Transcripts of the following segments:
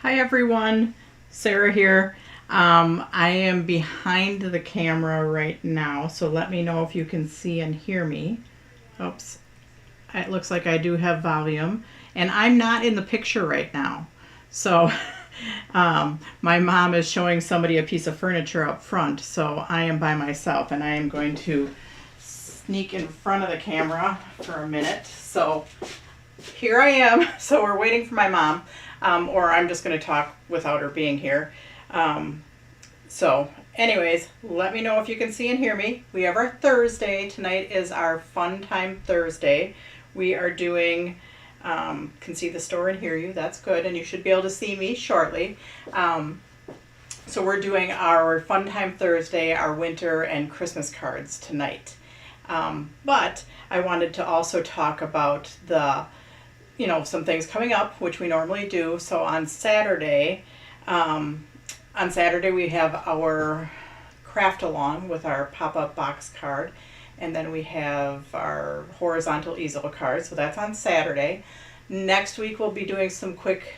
Hi everyone, Sarah here. I am behind the camera right now, so let me know if you can see and hear me. Oops, it looks like I do have volume, and I'm not in the picture right now. So my mom is showing somebody a piece of furniture up front, so I am by myself, and I am going to sneak in front of the camera for a minute. So here I am. So we're waiting for my mom, or I'm just going to talk without her being here. So anyways, let me know if you can see and hear me. We have our Thursday. Tonight is our Fun Time Thursday. We are doing, can see the store and hear you. That's good. And you should be able to see me shortly. So we're doing our Fun Time Thursday, our winter and Christmas cards tonight. But I wanted to also talk about some things coming up, which we normally do. So on Saturday we have our craft along with our pop-up box card, and then we have our horizontal easel card. So that's on Saturday. Next week we'll be doing some quick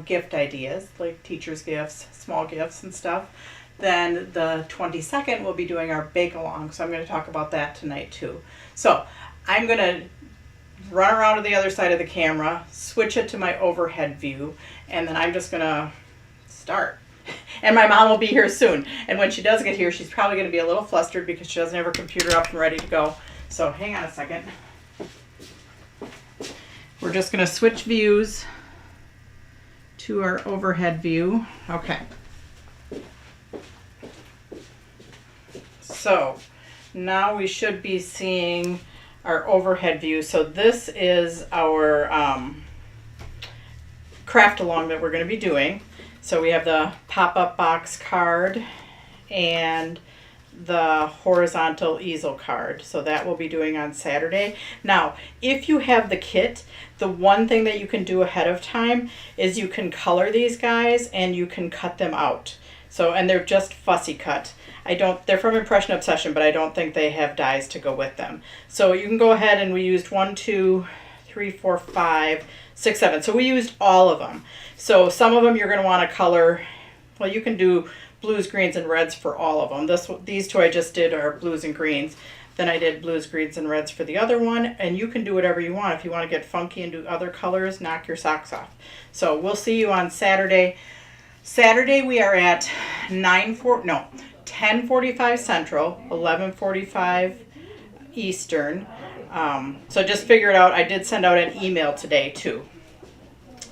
gift ideas, like teachers' gifts, small gifts and stuff. Then the 22nd we'll be doing our bake along. So I'm going to talk about that tonight too. So I'm going to run around to the other side of the camera, switch it to my overhead view, and then I'm just gonna start. And my mom will be here soon. And when she does get here, she's probably gonna be a little flustered because she doesn't have her computer up and ready to go. So hang on a second. We're just gonna switch views to our overhead view. Okay. So now we should be seeing our overhead view. So this is our craft along that we're going to be doing. So we have the pop-up box card and the horizontal easel card. So that we'll be doing on Saturday. Now, if you have the kit, the one thing that you can do ahead of time is you can color these guys and you can cut them out. So, and they're just fussy cut. They're from Impression Obsession, but I don't think they have dies to go with them. So you can go ahead, and we used 1, 2, 3, 4, 5, 6, 7. So we used all of them. So some of them you're going to want to color. Well, you can do blues, greens, and reds for all of them. These two I just did are blues and greens. Then I did blues, greens, and reds for the other one. And you can do whatever you want. If you want to get funky and do other colors, knock your socks off. So we'll see you on Saturday. Saturday we are at 10:45 Central, 11:45 Eastern. So just figure it out. I did send out an email today too.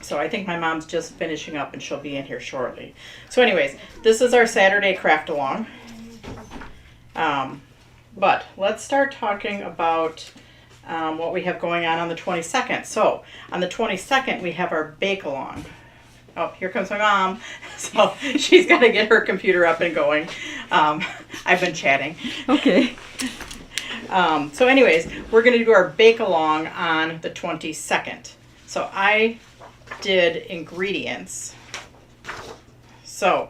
So I think my mom's just finishing up and she'll be in here shortly. So anyways, this is our Saturday craft along. But let's start talking about what we have going on the 22nd. So on the 22nd we have our bake along. Oh, here comes my mom. So she's got to get her computer up and going. I've been chatting. Okay. So anyways, we're going to do our bake along on the 22nd. So I did ingredients. So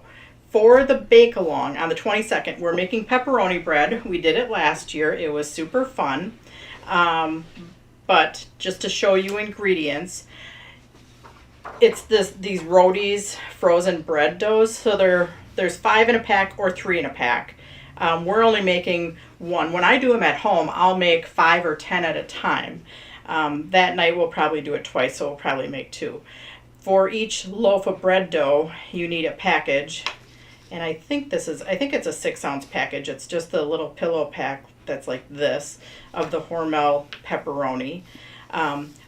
for the bake along on the 22nd, we're making pepperoni bread. We did it last year. It was super fun. But just to show you ingredients, it's these Roadies frozen bread doughs. So there's 5 in a pack or 3 in a pack. We're only making 1. When I do them at home, I'll make 5 or 10 at a time. That night we'll probably do it twice, so we'll probably make 2. For each loaf of bread dough, you need a package. And I think it's a 6-ounce package. It's just the little pillow pack that's like this of the Hormel pepperoni.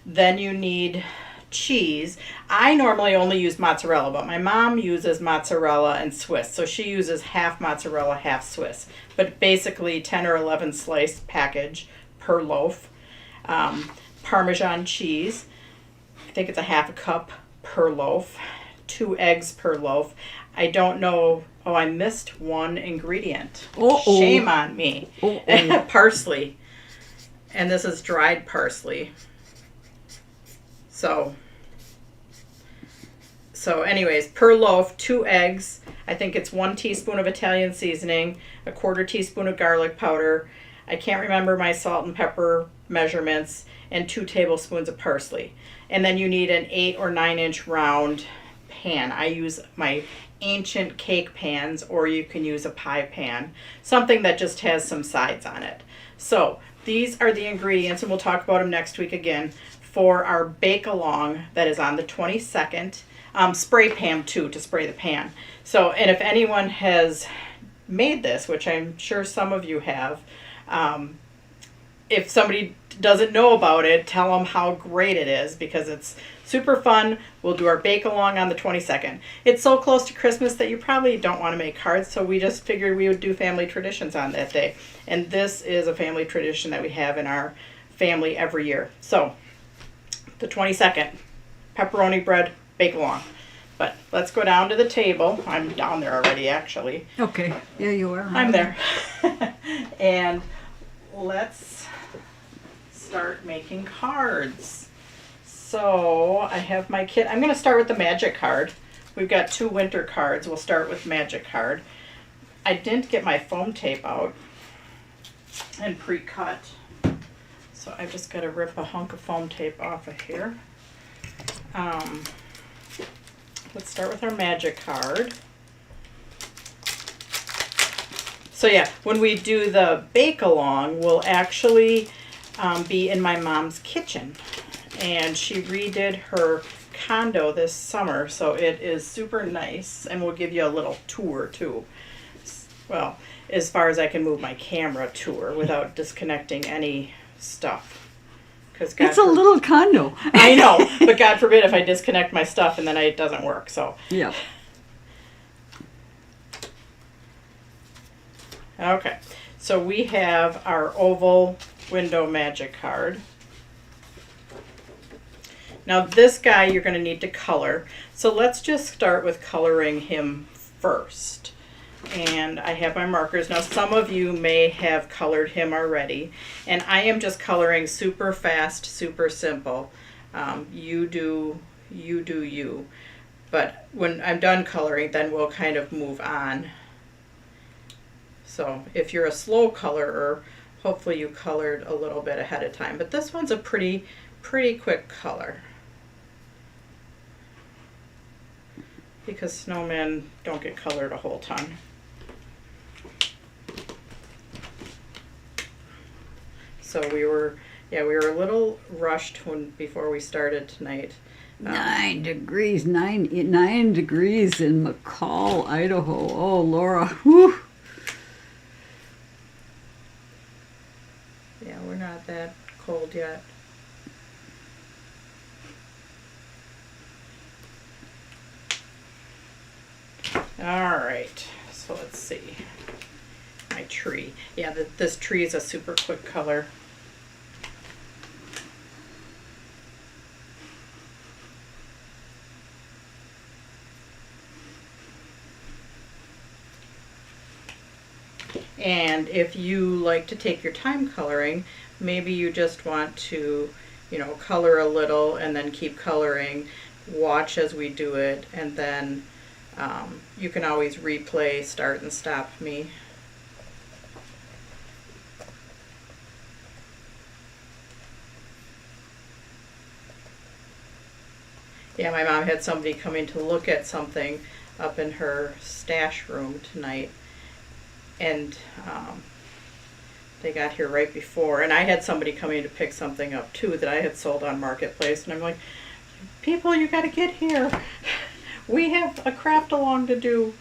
Then you need cheese. I normally only use mozzarella, but my mom uses mozzarella and Swiss. So she uses half mozzarella, half Swiss. But basically 10 or 11 slice package per loaf. Parmesan cheese. I think it's a half a cup per loaf. 2 eggs per loaf. I don't know. Oh, I missed one ingredient. Uh-oh. Shame on me. Parsley. And this is dried parsley. So anyways, per loaf, 2 eggs. I think it's 1 teaspoon of Italian seasoning, a 1/4 teaspoon of garlic powder. I can't remember my salt and pepper measurements, and 2 tablespoons of parsley. And then you need an 8 or 9 inch round pan. I use my ancient cake pans, or you can use a pie pan, something that just has some sides on it. So these are the ingredients, and we'll talk about them next week again, for our bake along that is on the 22nd. Spray pan too, to spray the pan. So, and if anyone has made this, which I'm sure some of you have, if somebody doesn't know about it, tell them how great it is, because it's super fun. We'll do our bake along on the 22nd. It's so close to Christmas that you probably don't want to make cards, so we just figured we would do family traditions on that day. And this is a family tradition that we have in our family every year. So the 22nd, pepperoni bread bake along. But let's go down to the table. I'm down there already, actually. Okay, yeah, you are. I'm there. And let's start making cards. So I have my kit. I'm going to start with the magic card. We've got 2 winter cards. We'll start with magic card. I didn't get my foam tape out and pre-cut, so I've just got to rip a hunk of foam tape off of here. Let's start with our magic card. So yeah, when we do the bake along, we'll actually be in my mom's kitchen. And she redid her condo this summer, so it is super nice. And we'll give you a little tour too. Well, as far as I can move my camera, tour without disconnecting any stuff. It's a little condo. I know, but God forbid if I disconnect my stuff and then it doesn't work. So yeah. Okay, so we have our oval window magic card. Now this guy you're going to need to color. So let's just start with coloring him first. And I have my markers. Now some of you may have colored him already. And I am just coloring super fast, super simple. You do you. But when I'm done coloring, then we'll kind of move on. So if you're a slow colorer, hopefully you colored a little bit ahead of time. But this one's a pretty quick color, because snowmen don't get colored a whole ton. So we were a little rushed before we started tonight. 9 degrees in McCall, Idaho. Oh, Laura. Whew. Yeah, we're not that cold yet. All right, so let's see. My tree. Yeah, this tree is a super quick color. And if you like to take your time coloring, maybe you just want to, color a little and then keep coloring, watch as we do it, and then you can always replay, start and stop me. Yeah, my mom had somebody coming to look at something up in her stash room tonight. And they got here right before, and I had somebody coming to pick something up too that I had sold on Marketplace, and I'm like, people, you got to get here. We have a craft along to do.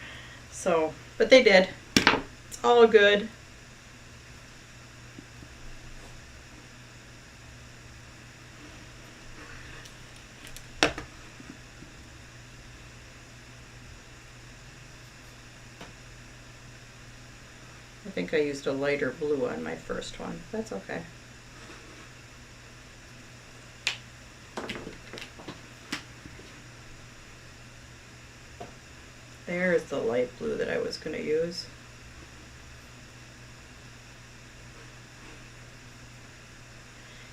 So, but they did. It's all good. I think I used a lighter blue on my first one. That's okay. There's the light blue that I was going to use.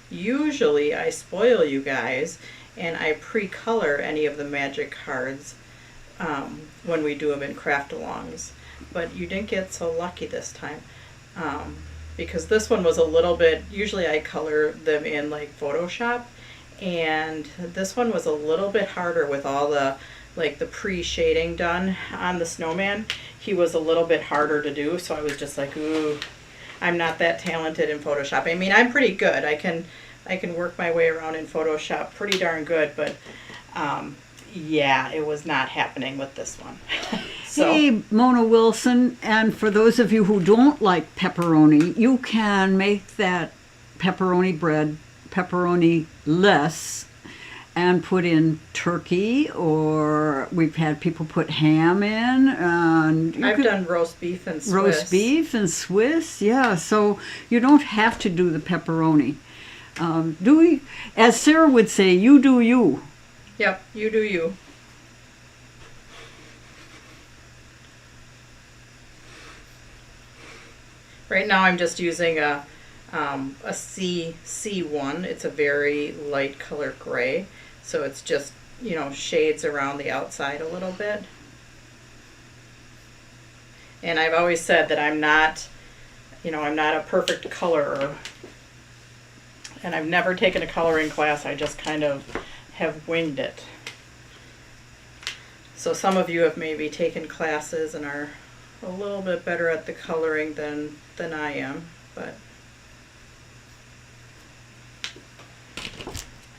Usually I spoil you guys and I pre-color any of the magic cards when we do them in craft-alongs. But you didn't get so lucky this time, because this one was a little bit, usually I color them in like Photoshop, and this one was a little bit harder with all the like the pre-shading done on the snowman, he was a little bit harder to do. So I was just like, ooh, I'm not that talented in Photoshop. I mean, I'm pretty good. I can work my way around in Photoshop pretty darn good, but yeah, it was not happening with this one. So. Hey, Mona Wilson, and for those of you who don't like pepperoni, you can make that pepperoni bread pepperoni less and put in turkey, or we've had people put ham in. And I've done roast beef and Swiss. Roast beef and Swiss, yeah. So you don't have to do the pepperoni. Do we? As Sarah would say, you do you. Yep, you do you. Right now I'm just using a C1. It's a very light color gray. So it's just, you know, shades around the outside a little bit. And I've always said that I'm not, you know, I'm not a perfect colorer. And I've never taken a coloring class. I just kind of have winged it. So some of you have maybe taken classes and are a little bit better at the coloring than I am, but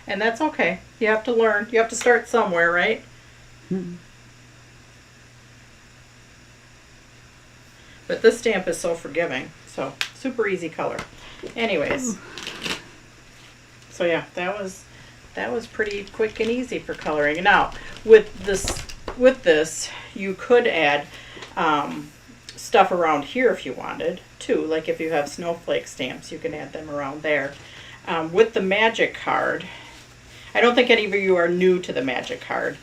and that's okay. You have to learn. You have to start somewhere, right? Mm-hmm. But this stamp is so forgiving, so super easy color. Anyways, so yeah, that was pretty quick and easy for coloring. Now with this, you could add stuff around here if you wanted too. Like if you have snowflake stamps, you can add them around there. With the magic card, I don't think any of you are new to the magic card,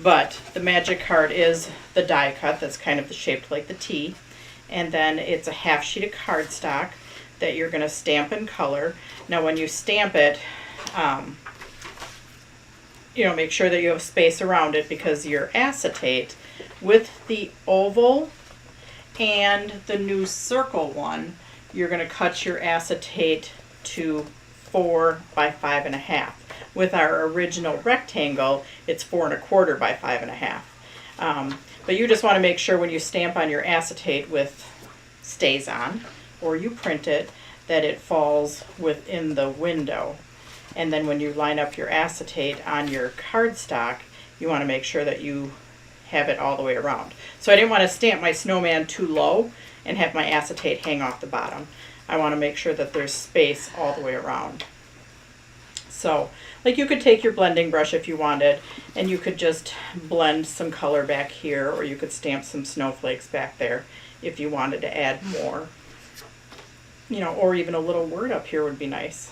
but the magic card is the die cut that's kind of shaped like the T, and then it's a half sheet of cardstock that you're going to stamp and color. Now when you stamp it, you know, make sure that you have space around it, because your acetate with the oval and the new circle one, you're going to cut your acetate to 4 by 5.5. With our original rectangle, it's 4 1/4 by 5.5. But you just want to make sure when you stamp on your acetate with StazOn, or you print it, that it falls within the window. And then when you line up your acetate on your cardstock, you want to make sure that you have it all the way around. So I didn't want to stamp my snowman too low and have my acetate hang off the bottom. I want to make sure that there's space all the way around. So, like, you could take your blending brush if you wanted, and you could just blend some color back here, or you could stamp some snowflakes back there if you wanted to add more. You know, or even a little word up here would be nice.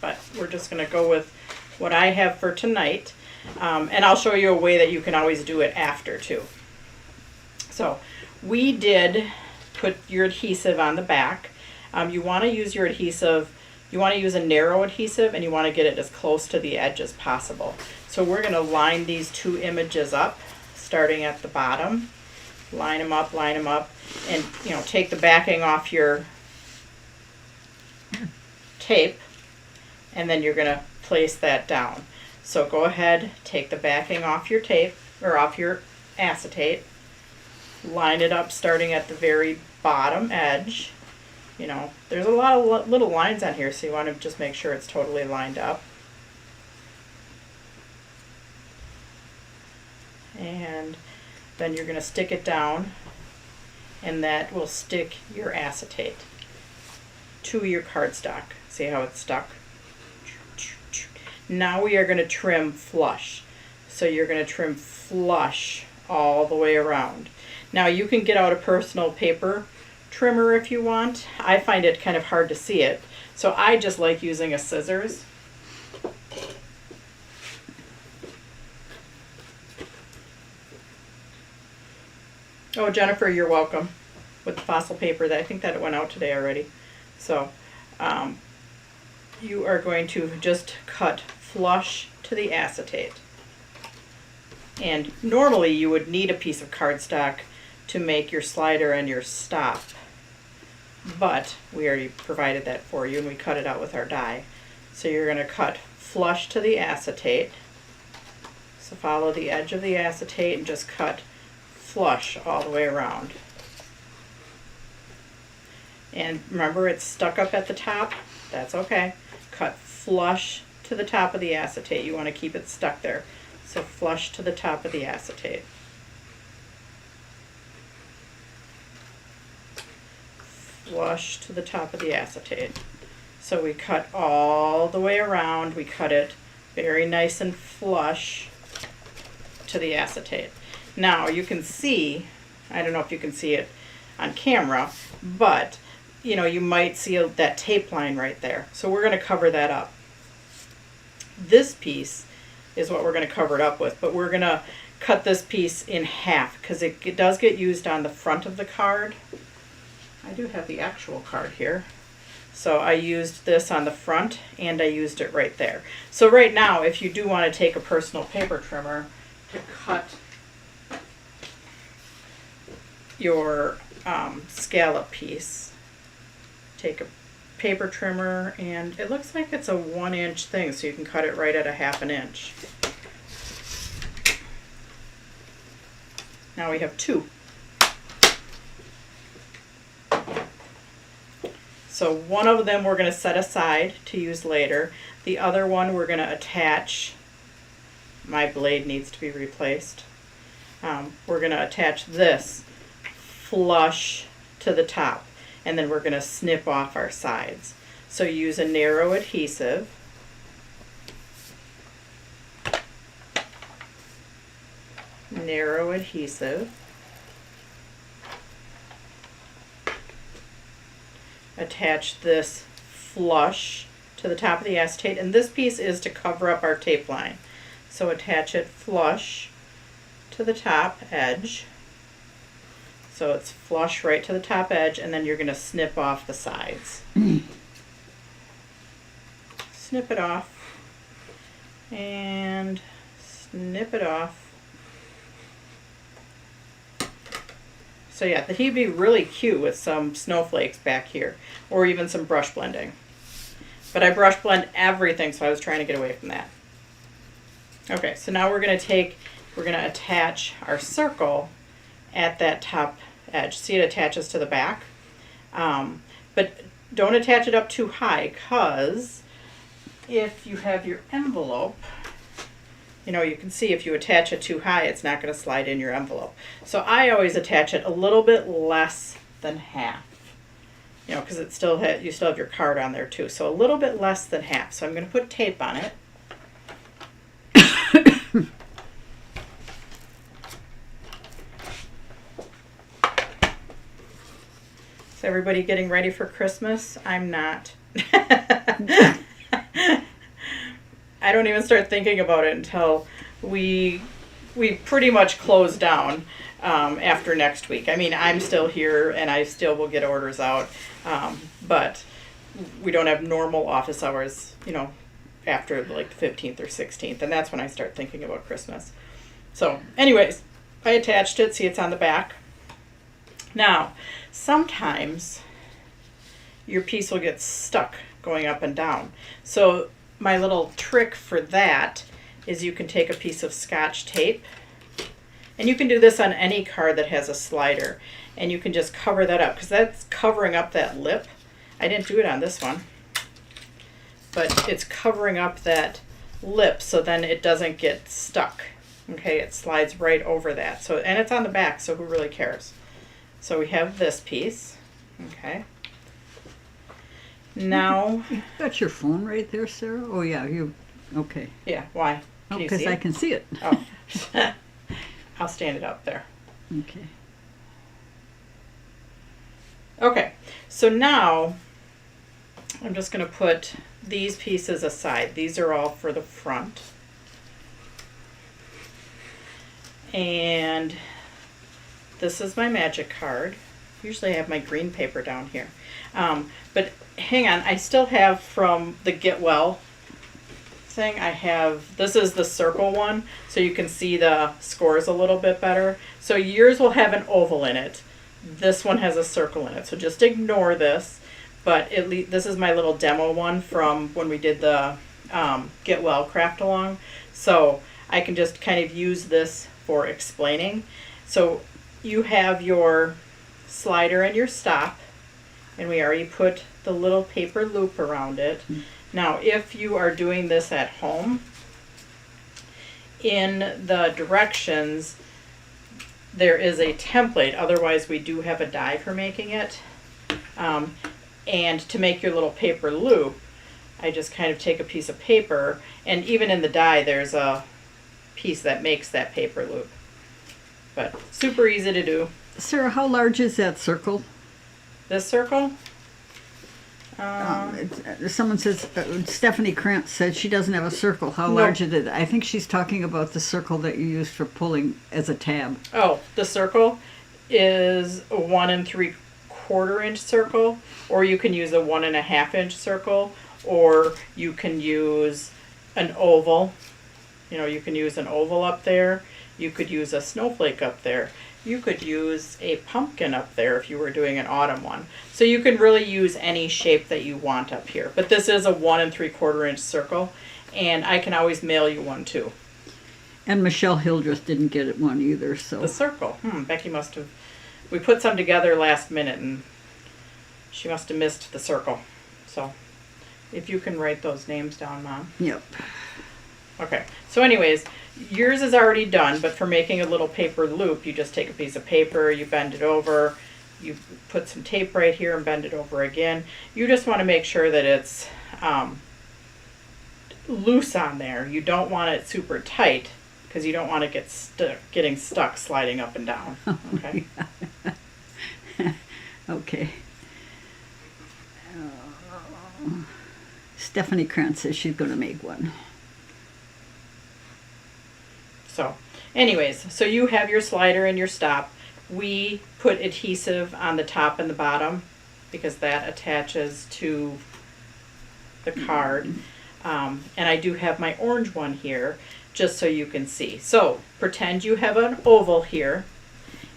But we're just going to go with what I have for tonight. And I'll show you a way that you can always do it after too. So we did put your adhesive on the back. You want to use your adhesive, you want to use a narrow adhesive, and you want to get it as close to the edge as possible. So we're going to line these two images up, starting at the bottom. Line them up, and you know, take the backing off your tape, and then you're going to place that down. So go ahead, take the backing off your tape, or off your acetate, line it up starting at the very bottom edge. You know, there's a lot of little lines on here, so you want to just make sure it's totally lined up. And then you're going to stick it down, and that will stick your acetate to your cardstock. See how it's stuck? Now we are going to trim flush. So you're going to trim flush all the way around. Now you can get out a personal paper trimmer if you want. I find it kind of hard to see it, so I just like using a scissors. Oh, Jennifer, you're welcome. With the fossil paper, I think that it went out today already. So you are going to just cut flush to the acetate. And normally you would need a piece of cardstock to make your slider and your stop, but we already provided that for you, and we cut it out with our die. So you're going to cut flush to the acetate, So follow the edge of the acetate and just cut flush all the way around. And remember, it's stuck up at the top. That's okay. Cut flush to the top of the acetate. You want to keep it stuck there. So flush to the top of the acetate. Flush to the top of the acetate. So we cut all the way around. We cut it very nice and flush to the acetate. Now you can see, I don't know if you can see it on camera, but you know, you might see that tape line right there. So we're going to cover that up. This piece is what we're going to cover it up with, but we're going to cut this piece in half because it does get used on the front of the card. I do have the actual card here. So I used this on the front and I used it right there. So right now, if you do want to take a personal paper trimmer to cut your scallop piece, take a paper trimmer, and it looks like it's a 1-inch thing, so you can cut it right at a 1/2 inch. Now we have 2. So one of them we're going to set aside to use later. The other one we're going to attach. My blade needs to be replaced. We're going to attach this flush to the top, and then we're going to snip off our sides. So use a narrow adhesive. Narrow adhesive. Attach this flush to the top of the acetate, and this piece is to cover up our tape line. So attach it flush to the top edge. So it's flush right to the top edge, and then you're going to snip off the sides. Snip it off and snip it off. So yeah, he'd be really cute with some snowflakes back here, or even some brush blending. But I brush blend everything, so I was trying to get away from that. Okay, so now we're going to attach our circle at that top edge. See, it attaches to the back. But don't attach it up too high, because if you have your envelope, you know, you can see if you attach it too high, it's not going to slide in your envelope. So I always attach it a little bit less than half, you know, because you still have your card on there too. So a little bit less than half. So I'm going to put tape on it. Is everybody getting ready for Christmas? I'm not. I don't even start thinking about it until we pretty much close down after next week. I mean, I'm still here and I still will get orders out, but we don't have normal office hours, you know, after like the 15th or 16th, and that's when I start thinking about Christmas. So anyways, I attached it. See, it's on the back. Now, sometimes your piece will get stuck going up and down. So my little trick for that is you can take a piece of Scotch tape, and you can do this on any card that has a slider, and you can just cover that up, because that's covering up that lip. I didn't do it on this one, but it's covering up that lip so then it doesn't get stuck. Okay, it slides right over that. So, and it's on the back, so who really cares? So we have this piece. Okay. Now, That's your phone right there, Sarah? Oh, yeah, okay. yeah, why? Can you Because see I it? can see it. Oh, I'll stand it up there. Okay. Okay, so now I'm just going to put these pieces aside. These are all for the front. And this is my magic card. Usually I have my green paper down here. But hang on, I still have from the Get Well thing, this is the circle one, so you can see the scores a little bit better. So yours will have an oval in it. This one has a circle in it, so just ignore this. But this is my little demo one from when we did the Get Well craft along. So I can just kind of use this for explaining. So you have your slider and your stop, and we already put the little paper loop around it. Now, if you are doing this at home, in the directions, there is a template. Otherwise, we do have a die for making it. And to make your little paper loop, I just kind of take a piece of paper, and even in the die, there's a piece that makes that paper loop. But super easy to do. Sarah, how large is that circle? This circle, Someone says, Stephanie Krantz said she doesn't have a circle. How No. large is it? I think she's talking about the circle that you used for pulling as a tab. oh, the circle is a 1 3/4 inch circle, or you can use a 1 1/2 inch circle, or you can use an oval. You know, you can use an oval up there. You could use a snowflake up there. You could use a pumpkin up there if you were doing an autumn one. So you can really use any shape that you want up here. But this is a 1 3/4 inch circle, and I can always mail you one too. And Michelle Hildreth didn't get it one either, so. The circle. Becky must have. We put some together last minute, and she must have missed the circle. So, if you can write those names down, Mom. Yep. Okay. So, anyways, yours is already done, but for making a little paper loop, you just take a piece of paper, you bend it over, you put some tape right here and bend it over again. You just want to make sure that it's loose on there. You don't want it super tight, because you don't want to getting stuck sliding up and down. Okay. Okay. Stephanie Krantz says she's going to make one. So, anyways, so you have your slider and your stop. We put adhesive on the top and the bottom because that attaches to the card. And I do have my orange one here just so you can see. So, pretend you have an oval here,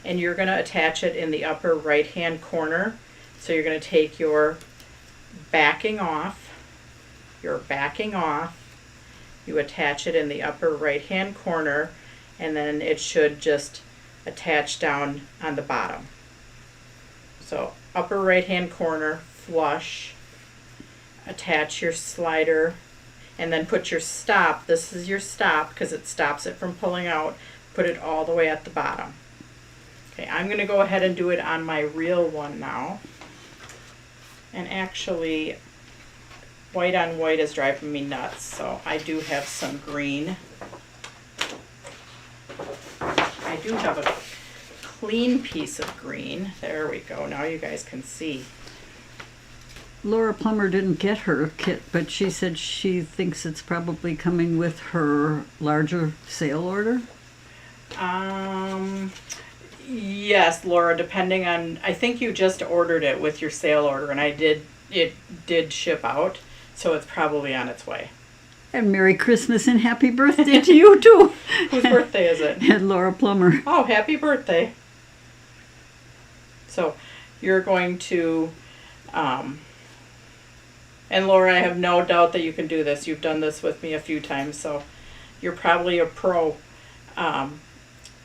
and you're going to attach it in the upper right hand corner. So you're going to take your backing off, you attach it in the upper right hand corner, and then it should just attach down on the bottom. So upper right hand corner, flush, attach your slider, and then put your stop. This is your stop because it stops it from pulling out. Put it all the way at the bottom. Okay, I'm going to go ahead and do it on my real one now. And actually, white on white is driving me nuts, so I do have some green. I do have a clean piece of green. There we go. Now you guys can see. Laura Plummer didn't get her kit, but she said she thinks it's probably coming with her larger sale order. Yes, Laura, depending on, I think you just ordered it with your sale order, and it did ship out, so it's probably on its way. And Merry Christmas and Happy Birthday to you too. Whose birthday is it? And Laura Plummer. Oh, happy birthday. So you're going to, and Laura, I have no doubt that you can do this. You've done this with me a few times, so you're probably a pro.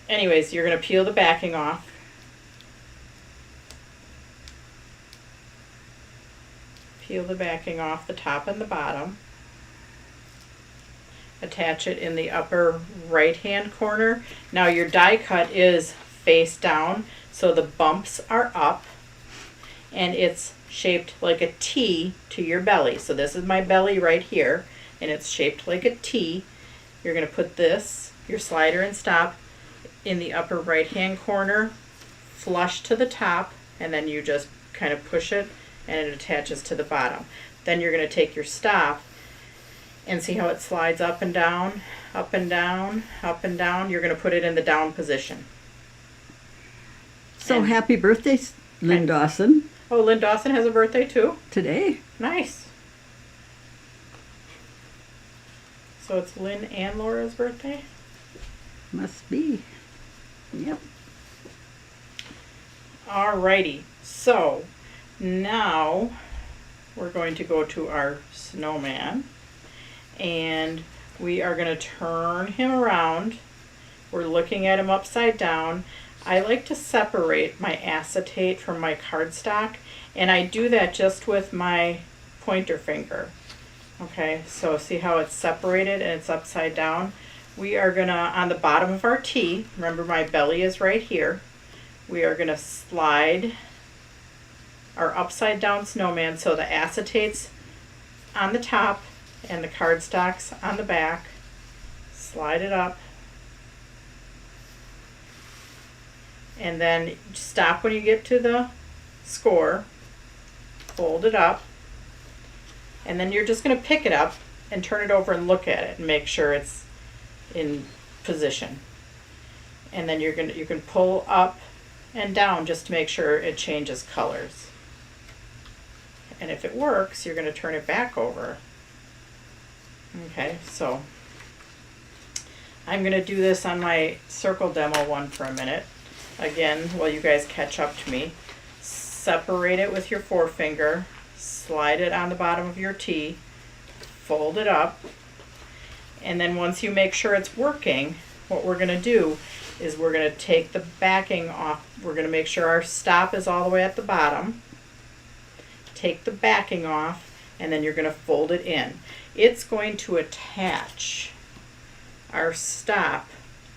Anyways, you're going to peel the backing off. Peel the backing off the top and the bottom. Attach it in the upper right hand corner. Now your die cut is face down, so the bumps are up, and it's shaped like a T to your belly. So this is my belly right here, and it's shaped like a T. You're going to put this, your slider and stop, in the upper right hand corner, flush to the top, and then you just kind of push it and it attaches to the bottom. Then you're going to take your stop and see how it slides up and down, up and down, up and down. You're going to put it in the down position. So And- happy birthday, Lynn Dawson, Oh, Lynn Dawson has a birthday too? today. Nice. So it's Lynn and Laura's birthday? Must be. Yep. Alrighty, so now we're going to go to our snowman, and we are going to turn him around. We're looking at him upside down. I like to separate my acetate from my cardstock, and I do that just with my pointer finger. Okay, so see how it's separated and it's upside down? We are gonna, on the bottom of our T, remember my belly is right here, we are gonna slide our upside down snowman so the acetate's on the top and the cardstock's on the back. Slide it up. And then stop when you get to the score. Fold it up. And then you're just going to pick it up and turn it over and look at it and make sure it's in position. And then you can pull up and down just to make sure it changes colors. And if it works, you're going to turn it back over. Okay, so I'm going to do this on my circle demo one for a minute. Again, while you guys catch up to me, separate it with your forefinger, slide it on the bottom of your T, fold it up, and then once you make sure it's working, what we're going to do is we're going to take the backing off. We're going to make sure our stop is all the way at the bottom. Take the backing off, and then you're going to fold it in. It's going to attach. Our stop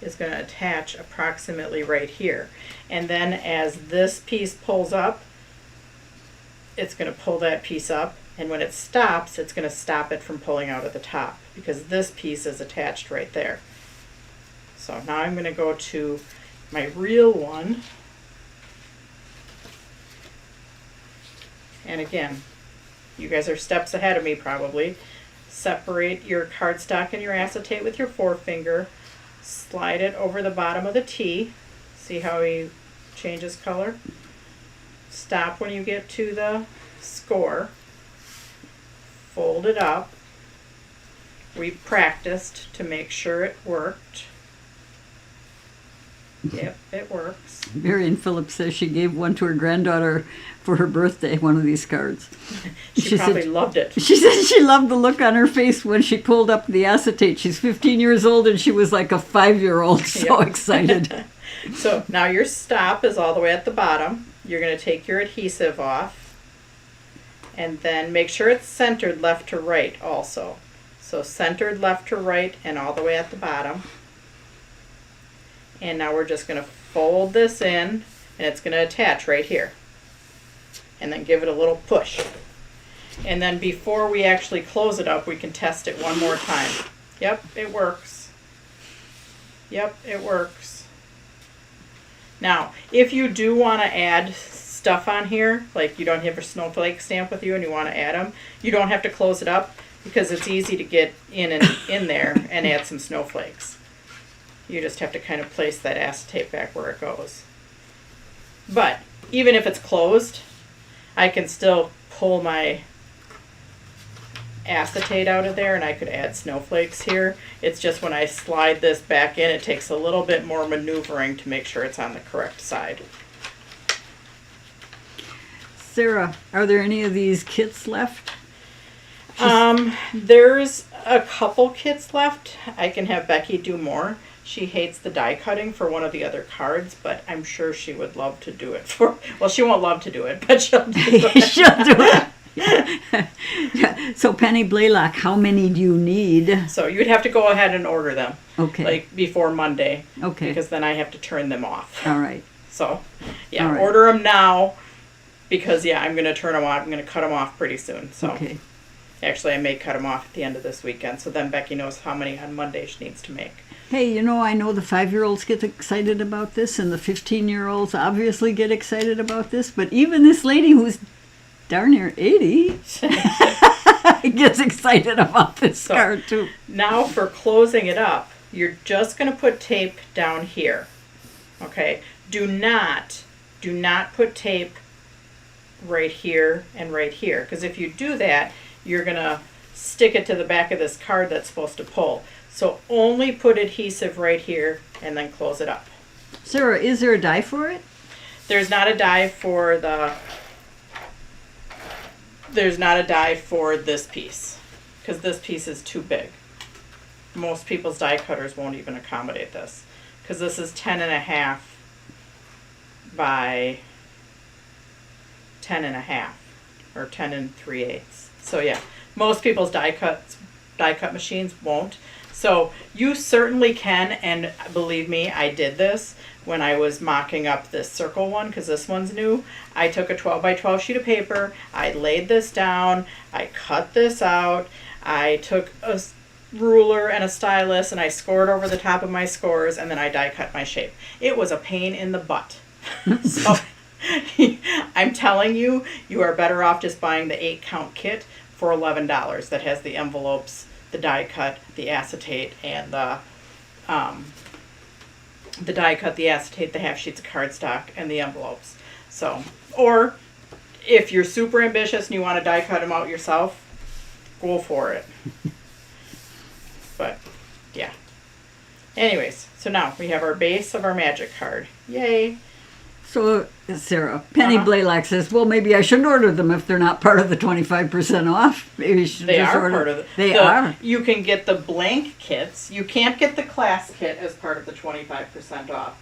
is going to attach approximately right here. And then as this piece pulls up, it's going to pull that piece up, and when it stops, it's going to stop it from pulling out at the top because this piece is attached right there. So now I'm going to go to my real one. And again, you guys are steps ahead of me probably. Separate your cardstock and your acetate with your forefinger. Slide it over the bottom of the T. See how he changes color? Stop when you get to the score. Fold it up. We practiced to make sure it worked. Yep, it works. Marion Phillips says she gave one to her granddaughter for her birthday, one of these cards. She probably loved it. She said she loved the look on her face when she pulled up the acetate. She's 15 years old and she was like a 5-year-old, so excited. So now your stop is all the way at the bottom. You're going to take your adhesive off and then make sure it's centered left to right also. So centered left to right and all the way at the bottom. And now we're just going to fold this in, and it's going to attach right here. And then give it a little push. And then before we actually close it up, we can test it one more time. Yep, it works. Yep, it works. Now, if you do want to add stuff on here, like you don't have a snowflake stamp with you and you want to add them, you don't have to close it up because it's easy to get in there and add some snowflakes. You just have to kind of place that acetate back where it goes. But even if it's closed, I can still pull my acetate out of there and I could add snowflakes here. It's just when I slide this back in, it takes a little bit more maneuvering to make sure it's on the correct side. Sarah, are there any of these kits left? There's a couple kits left. I can have Becky do more. She hates the die cutting for one of the other cards, but I'm sure she would love to do it for, well, she won't love to do it, but she'll do it. She'll do it. So Penny Blaylock, how many do you need? So you'd have to go ahead and order them. Okay. Like before Monday. Okay. Because then I have to turn them off. All right. So, yeah, All right. order them now because, yeah, I'm going to turn them off. I'm going to cut them off pretty soon. So, Okay. Actually, I may cut them off at the end of this weekend. So then Becky knows how many on Monday she needs to make. Hey, I know the 5-year-olds get excited about this and the 15-year-olds obviously get excited about this, but even this lady who's darn near 80 gets excited about this card too. Now for closing it up, you're just going to put tape down here. Okay? Do not put tape right here and right here, because if you do that, you're going to stick it to the back of this card that's supposed to pull. So only put adhesive right here and then close it up. Sarah, is there a die for it? There's not a die for this piece because this piece is too big. most people's die cutters won't even accommodate this, because this is 10.5 by 10.5 or 10 3/8. So yeah, most people's die cut machines won't. So you certainly can, and believe me, I did this when I was mocking up this circle one, because this one's new. I took a 12 by 12 sheet of paper, I laid this down, I cut this out, I took a ruler and a stylus and I scored over the top of my scores, and then I die cut my shape. It was a pain in the butt. So I'm telling you, you are better off just buying the 8-count kit for $11 that has the envelopes, the die cut, the acetate, and the die cut, the acetate, the half sheets of cardstock, and the envelopes. So, or if you're super ambitious and you want to die cut them out yourself, go for it. But yeah. Anyways, so now we have our base of our magic card. Yay! So, Sarah, Penny Blaylock says, well, maybe I shouldn't order them if they're not part of the 25% off. Maybe you should They just are order. part of They are. You can get the blank kits. You can't get the class kit as part of the 25% off,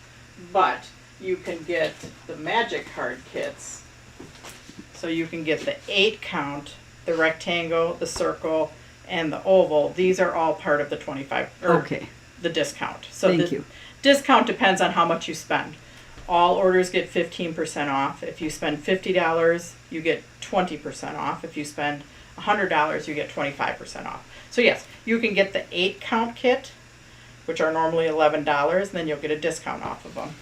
but you can get the magic card kits. So you can get the 8-count, the rectangle, the circle, and the oval. These are all part of the 25 or Okay. the discount. So Thank the you. discount depends on how much you spend. All orders get 15% off. If you spend $50, you get 20% off. If you spend $100, you get 25% off. So yes, you can get the 8-count kit, which are normally $11, and then you'll get a discount off of them.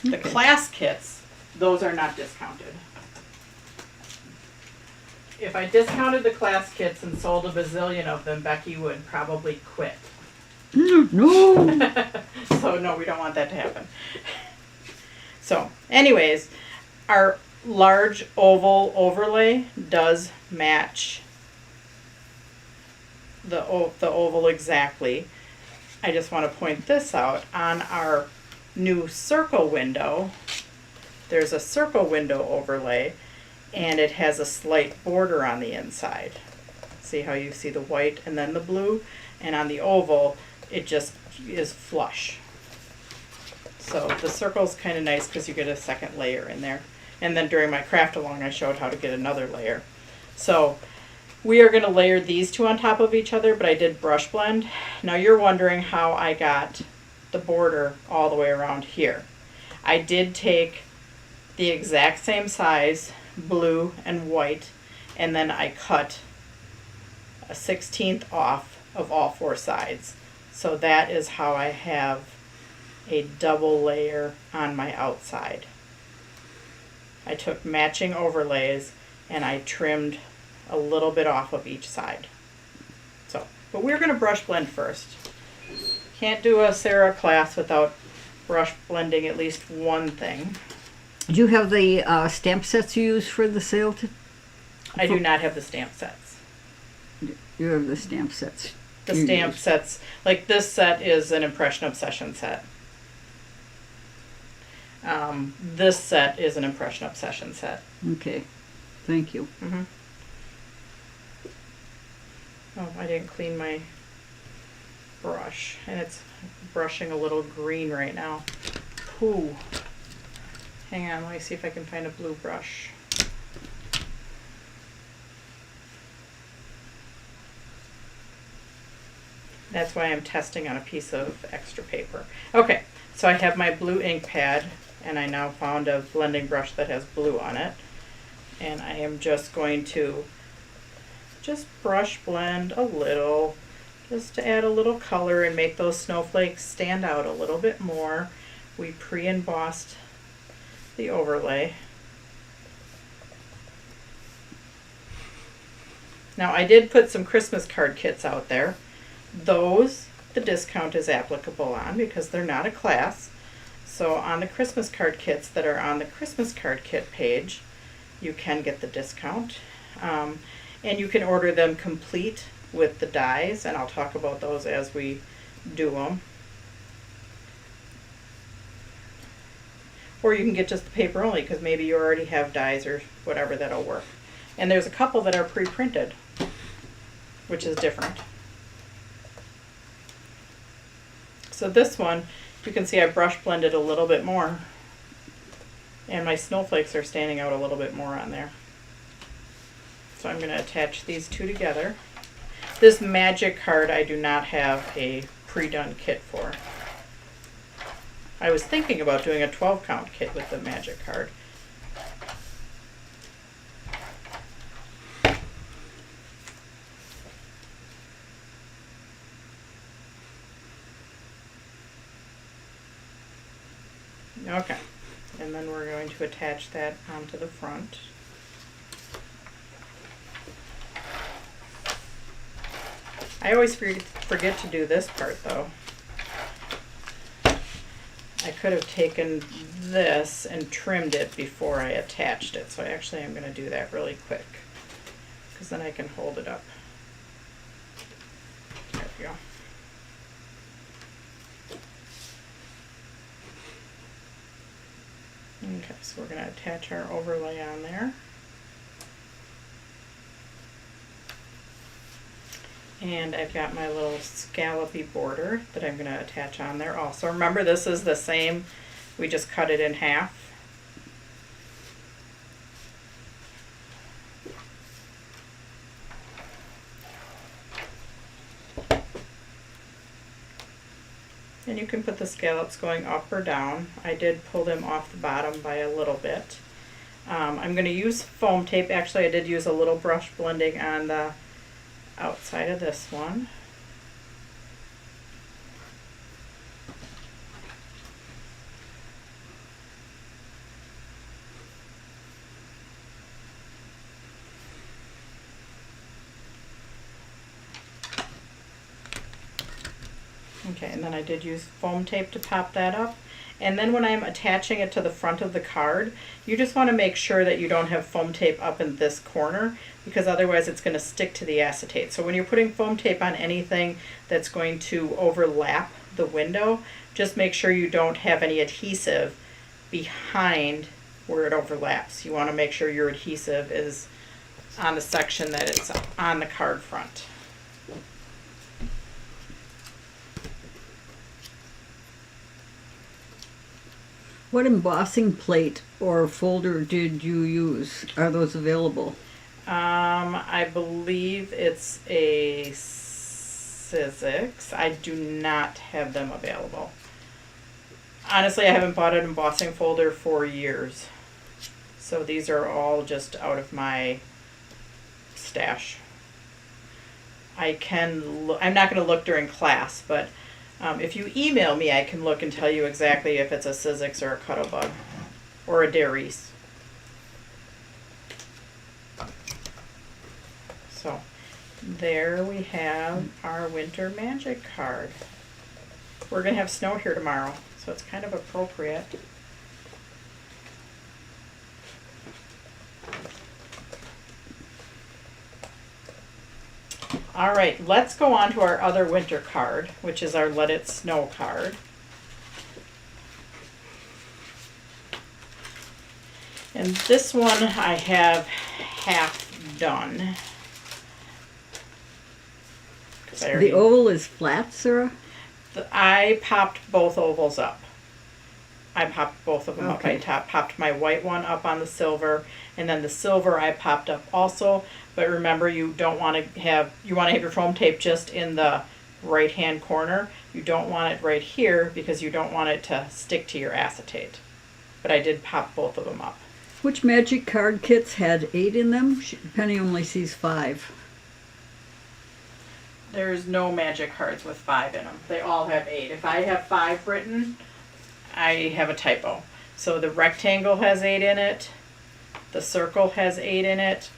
The class kits, those are not discounted. If I discounted the class kits and sold a bazillion of them, Becky would probably quit. No. So no, we don't want that to happen. So anyways, our large oval overlay does match the oval exactly. I just want to point this out. On our new circle window, there's a circle window overlay, and it has a slight border on the inside. See how you see the white and then the blue? And on the oval, it just is flush. So the circle's kind of nice because you get a second layer in there. And then during my craft along, I showed how to get another layer. So we are going to layer these two on top of each other, but I did brush blend. Now you're wondering how I got the border all the way around here. I did take the exact same size, blue and white, and then I cut a 1/16 off of all 4 sides. So that is how I have a double layer on my outside. I took matching overlays and I trimmed a little bit off of each side. So, but we're going to brush blend first. Can't do a Sarah class without brush blending at least one thing. Do you have the stamp sets you use for the sale? I do not have the stamp sets. You have the stamp sets. The you stamp use. sets, like this set is an Impression Obsession set. This set is an Impression Obsession set. Okay. Thank you. Oh, I didn't clean my brush, and it's brushing a little green right now. Ooh. Hang on, let me see if I can find a blue brush. That's why I'm testing on a piece of extra paper. Okay, so I have my blue ink pad, and I now found a blending brush that has blue on it. And I am just going to just brush blend a little, just to add a little color and make those snowflakes stand out a little bit more. We pre-embossed the overlay. Now I did put some Christmas card kits out there. Those, the discount is applicable on because they're not a class. So on the Christmas card kits that are on the Christmas card kit page, you can get the discount. And you can order them complete with the dies, and I'll talk about those as we do them. Or you can get just the paper only because maybe you already have dies or whatever that'll work. And there's a couple that are pre-printed, which is different. So this one, you can see I brush blended a little bit more. And my snowflakes are standing out a little bit more on there. So I'm going to attach these two together. This magic card I do not have a pre-done kit for. I was thinking about doing a 12 count kit with the magic card. Okay, and then we're going to attach that onto the front. I always forget to do this part though. I could have taken this and trimmed it before I attached it, so actually I'm going to do that really quick because then I can hold it up. There we go. Okay, so we're going to attach our overlay on there. And I've got my little scallopy border that I'm going to attach on there also. Remember, this is the same, we just cut it in half. And you can put the scallops going up or down. I did pull them off the bottom by a little bit. I'm going to use foam tape. Actually, I did use a little brush blending on the outside of this one. Okay, and then I did use foam tape to pop that up. And then when I'm attaching it to the front of the card, you just want to make sure that you don't have foam tape up in this corner, because otherwise it's going to stick to the acetate. So when you're putting foam tape on anything that's going to overlap the window, just make sure you don't have any adhesive behind where it overlaps. You want to make sure your adhesive is on the section that it's on the card front. What embossing plate or folder did you use? Are those available? I believe it's a Sizzix. I do not have them available. Honestly, I haven't bought an embossing folder for years. So these are all just out of my stash. I'm not going to look during class, but if you email me, I can look and tell you exactly if it's a Sizzix or a Cuttlebug or a Darice. So there we have our winter magic card. We're going to have snow here tomorrow, so it's kind of appropriate. All right, let's go on to our other winter card, which is our Let It Snow card. And this one I have half done. The oval is flat, Sarah? I popped both ovals up. I popped both of them up. I popped my white one up on the silver, and then the silver I popped up also. But remember, you want to have your foam tape just in the right hand corner. You don't want it right here because you don't want it to stick to your acetate. But I did pop both of them up. Which magic card kits had 8 in them? Penny only sees 5. There's no magic cards with 5 in them. They all have 8. If I have 5 written, I have a typo. So the rectangle has 8 in it, the circle has 8 in it,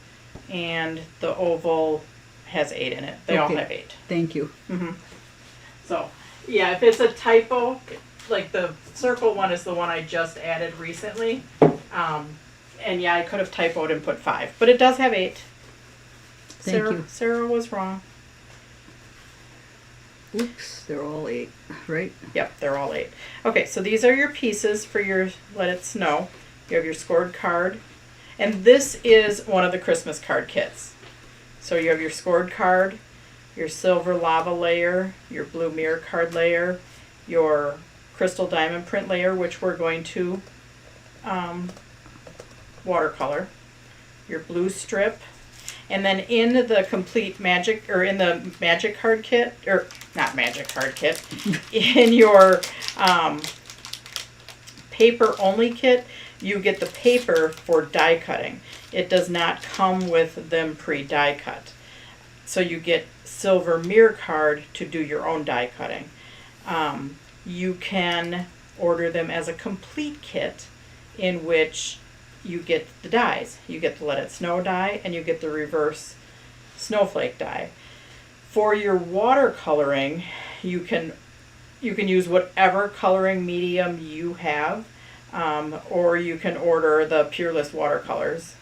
and the oval has 8 in it. They all have 8. Thank you. Mm-hmm. So, yeah, if it's a typo, like the circle one is the one I just added recently. And yeah, I could have typoed and put 5, but it does have 8. Thank you. Sarah was wrong. Oops, they're all 8, right? Yep, they're all 8. Okay, so these are your pieces for your Let It Snow. You have your scored card. And this is one of the Christmas card kits. So you have your scored card, your silver lava layer, your blue mirror card layer, your crystal diamond print layer, which we're going to watercolor, your blue strip, and then in the complete magic, or in the magic card kit, or not magic card kit, in your paper only kit, you get the paper for die cutting. It does not come with them pre-die cut. So you get silver mirror card to do your own die cutting. You can order them as a complete kit in which you get the dies. You get the Let It Snow die and you get the reverse snowflake die. For your watercoloring, you can use whatever coloring medium you have, or you can order the Purelist watercolors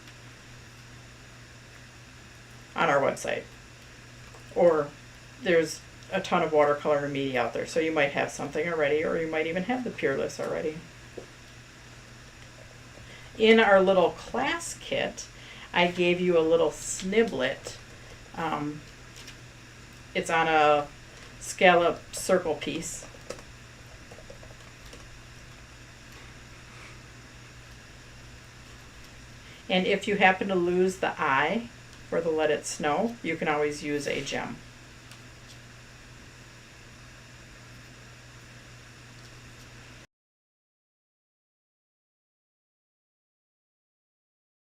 on our website. Or there's a ton of watercolor media out there, so you might have something already, or you might even have the Purelist already. In our little class kit, I gave you a little sniblet. It's on a scallop circle piece. And if you happen to lose the eye for the Let It Snow, you can always use a gem.